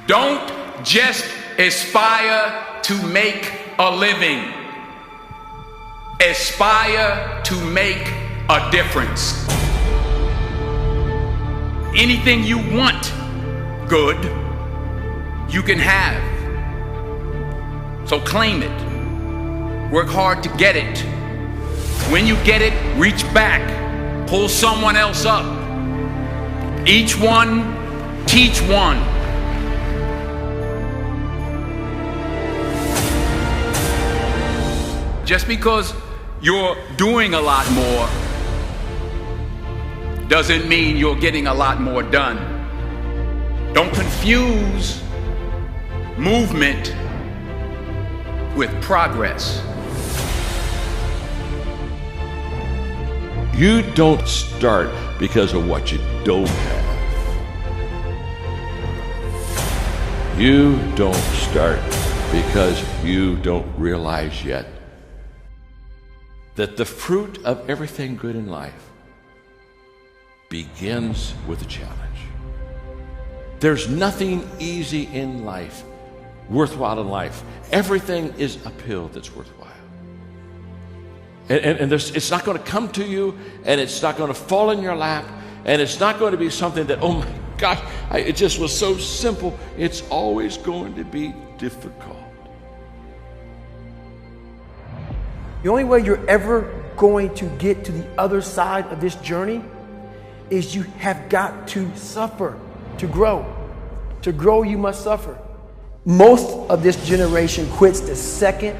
Don't just aspire to make a living. Aspire to make a difference. Anything you want good, you can have. So claim it. Work hard to get it. When you get it, reach back. Pull someone else up. Each one, teach one. Just because you're doing a lot more doesn't mean you're getting a lot more done. Don't confuse movement with progress. You don't start because of what you don't have. You don't start because you don't realize yet that the fruit of everything good in life begins with a challenge. There's nothing easy in life, worthwhile in life. Everything is uphill that's worthwhile. And it's not going to come to you, and it's not going to fall in your lap, and it's not going to be something that, oh my gosh, it just was so simple. It's always going to be difficult. The only way you're ever going to get to the other side of this journey is you have got to suffer to grow. To grow, you must suffer. Most of this generation quits the second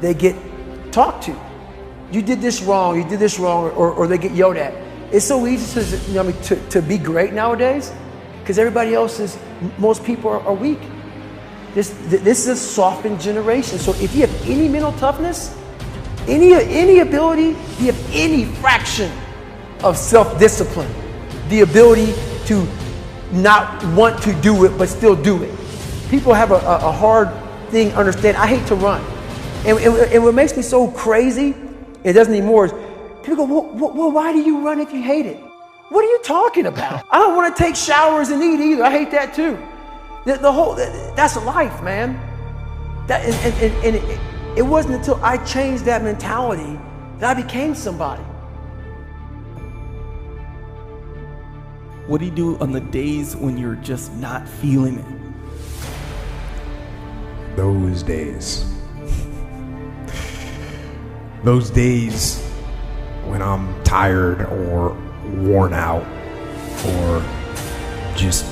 they get talked to. You did this wrong, or they get yelled at. It's so easy to be great nowadays because everybody else is, most people are weak. This is a softened generation. So if you have any mental toughness, any ability, if you have any fraction of self-discipline, the ability to not want to do it but still do it. People have a hard thing understand. I hate to run. And what makes me so crazy, it doesn't anymore, is people go, well, why do you run if you hate it? What are you talking about? I don't want to take showers and eat either. I hate that too. That's life, man. It wasn't until I changed that mentality that I became somebody. What do you do on the days when you're just not feeling it? Those days. Those days when I'm tired or worn out or just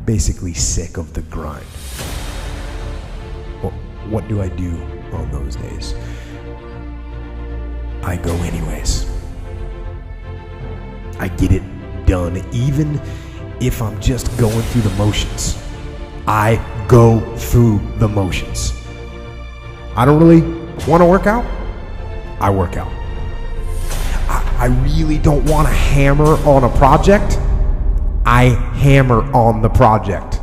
basically sick of the grind. What do I do on those days? I go anyways. I get it done, even if I'm just going through the motions. I go through the motions. I don't really want to work out. I work out. I really don't want to hammer on a project. I hammer on the project.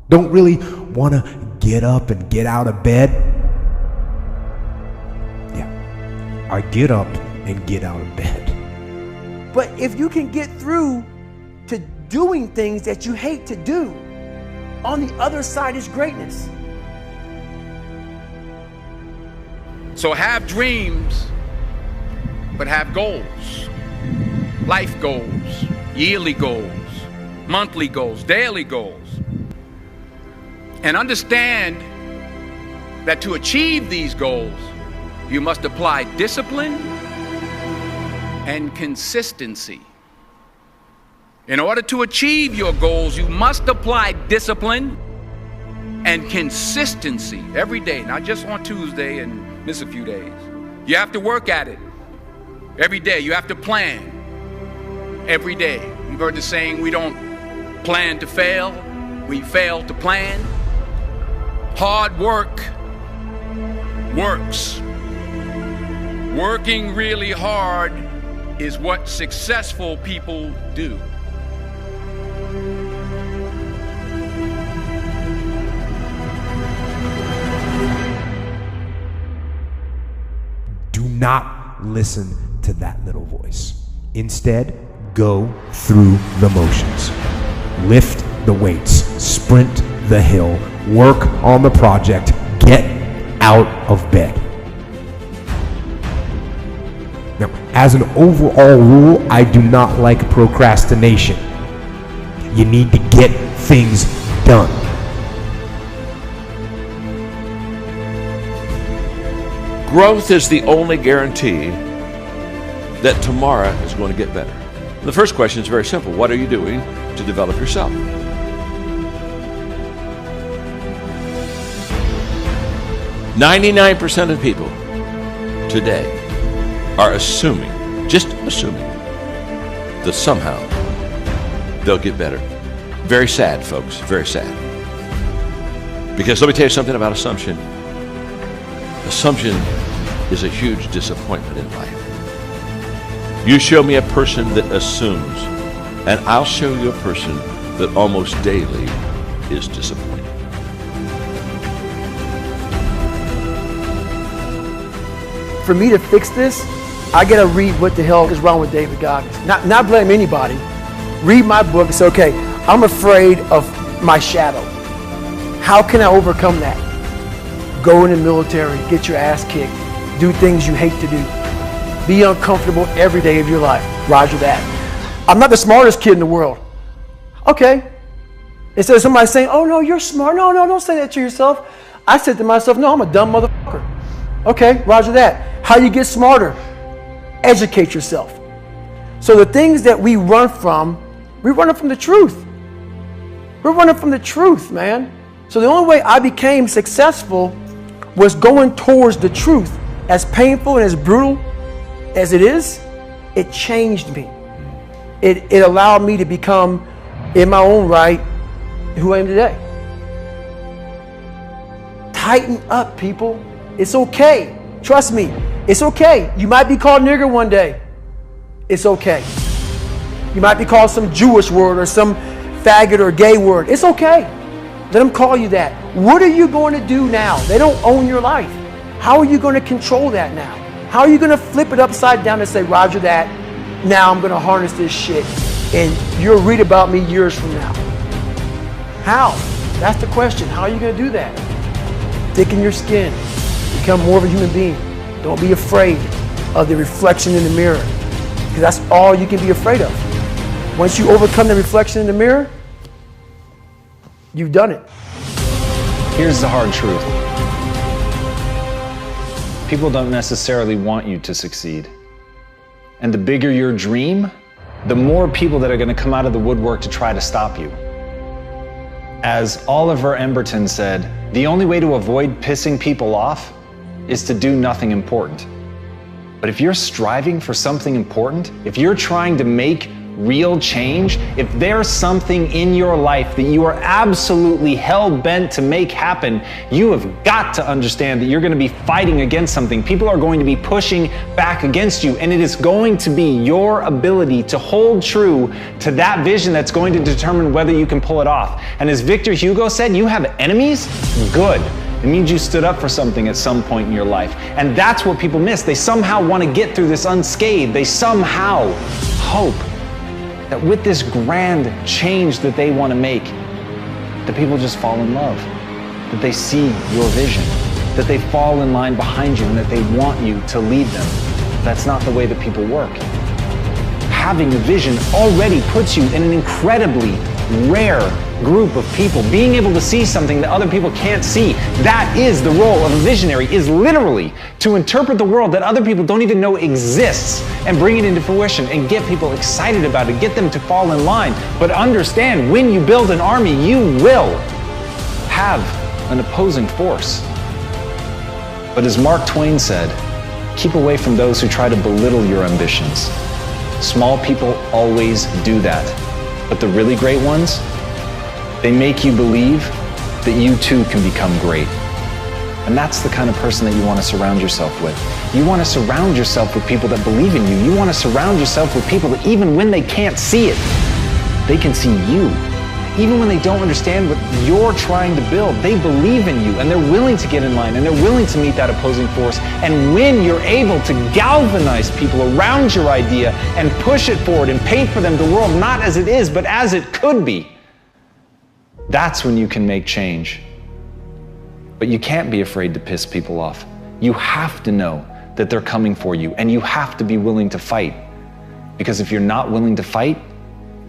Don't really want to get up and get out of bed. Yeah, I get up and get out of bed. But if you can get through to doing things that you hate to do, on the other side is greatness. So have dreams, but have goals. Life goals, yearly goals, monthly goals, daily goals. And understand that to achieve these goals, you must apply discipline and consistency. In order to achieve your goals, you must apply discipline and consistency every day, not just on Tuesday and miss a few days. You have to work at it every day. You have to plan every day. You've heard the saying, we don't plan to fail, we fail to plan. Hard work works. Working really hard is what successful people do. Do not listen to that little voice. Instead, go through the motions. Lift the weights. sprint the hill, work on the project, get out of bed. Now, as an overall rule, I do not like procrastination. You need to get things done. Growth is the only guarantee that tomorrow is going to get better. The first question is very simple. What are you doing to develop yourself? %99 of people today are just assuming that somehow they'll get better. Very sad, folks, very sad. Because let me tell you something about assumption. Assumption is a huge disappointment in life. You show me a person that assumes, and I'll show you a person that almost daily is disappointed. For me to fix this, I gotta read what the hell is wrong with David Goggins. Not blame anybody. Read my book and say, okay, I'm afraid of my shadow. How can I overcome that? Go in the military, get your ass kicked, do things you hate to do. Be uncomfortable every day of your life. Roger that. I'm not the smartest kid in the world. Okay. Instead of somebody saying, oh no, you're smart. No, don't say that to yourself. I said to myself, no, I'm a dumb motherfucker. Okay, roger that. How you get smarter? Educate yourself. So the things that we run from the truth. We're running from the truth, man. So the only way I became successful was going towards the truth. As painful and as brutal as it is, it changed me. It allowed me to become, in my own right, who I am today. Tighten up, people. It's okay. Trust me. It's okay. You might be called nigger one day. It's okay. You might be called some Jewish word or some faggot or gay word. It's okay. Let them call you that. What are you going to do now? They don't own your life. How are you going to control that now? How are you going to flip it upside down and say, roger that, now I'm going to harness this shit and you'll read about me years from now? How? That's the question. How are you going to do that? Thicken your skin. Become more of a human being. Don't be afraid of the reflection in the mirror, because that's all you can be afraid of. Once you overcome the reflection in the mirror, you've done it. Here's the hard truth. People don't necessarily want you to succeed. And the bigger your dream, the more people that are going to come out of the woodwork to try to stop you. As Oliver Emberton said, the only way to avoid pissing people off is to do nothing important. But if you're striving for something important, if you're trying to make real change, if there's something in your life that you are absolutely hell-bent to make happen, you have got to understand that you're going to be fighting against something. People are going to be pushing back against you, and it is going to be your ability to hold true to that vision that's going to determine whether you can pull it off. And as Victor Hugo said, you have enemies? Good. It means you stood up for something at some point in your life. And that's what people miss. They somehow want to get through this unscathed. They somehow hope that with this grand change that they want to make, that people just fall in love, that they see your vision, that they fall in line behind you, and that they want you to lead them. That's not the way that people work. Having a vision already puts you in an incredibly rare group of people. Being able to see something that other people can't see, that is the role of a visionary, is literally to interpret the world that other people don't even know exists and bring it into fruition and get people excited about it, get them to fall in line. But understand, when you build an army, you will have an opposing force. But as Mark Twain said, keep away from those who try to belittle your ambitions. Small people always do that. But the really great ones, they make you believe that you too can become great. And that's the kind of person that you want to surround yourself with. You want to surround yourself with people that believe in you. You want to surround yourself with people that even when they can't see it, they can see you. Even when they don't understand what you're trying to build, they believe in you and they're willing to get in line and they're willing to meet that opposing force. And when you're able to galvanize people around your idea and push it forward and paint for them the world not as it is, but as it could be, That's when you can make change. But you can't be afraid to piss people off. You have to know that they're coming for you, and you have to be willing to fight. Because if you're not willing to fight,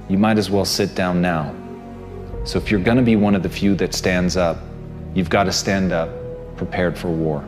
you might as well sit down now. So if you're gonna be one of the few that stands up, you've got to stand up prepared for war.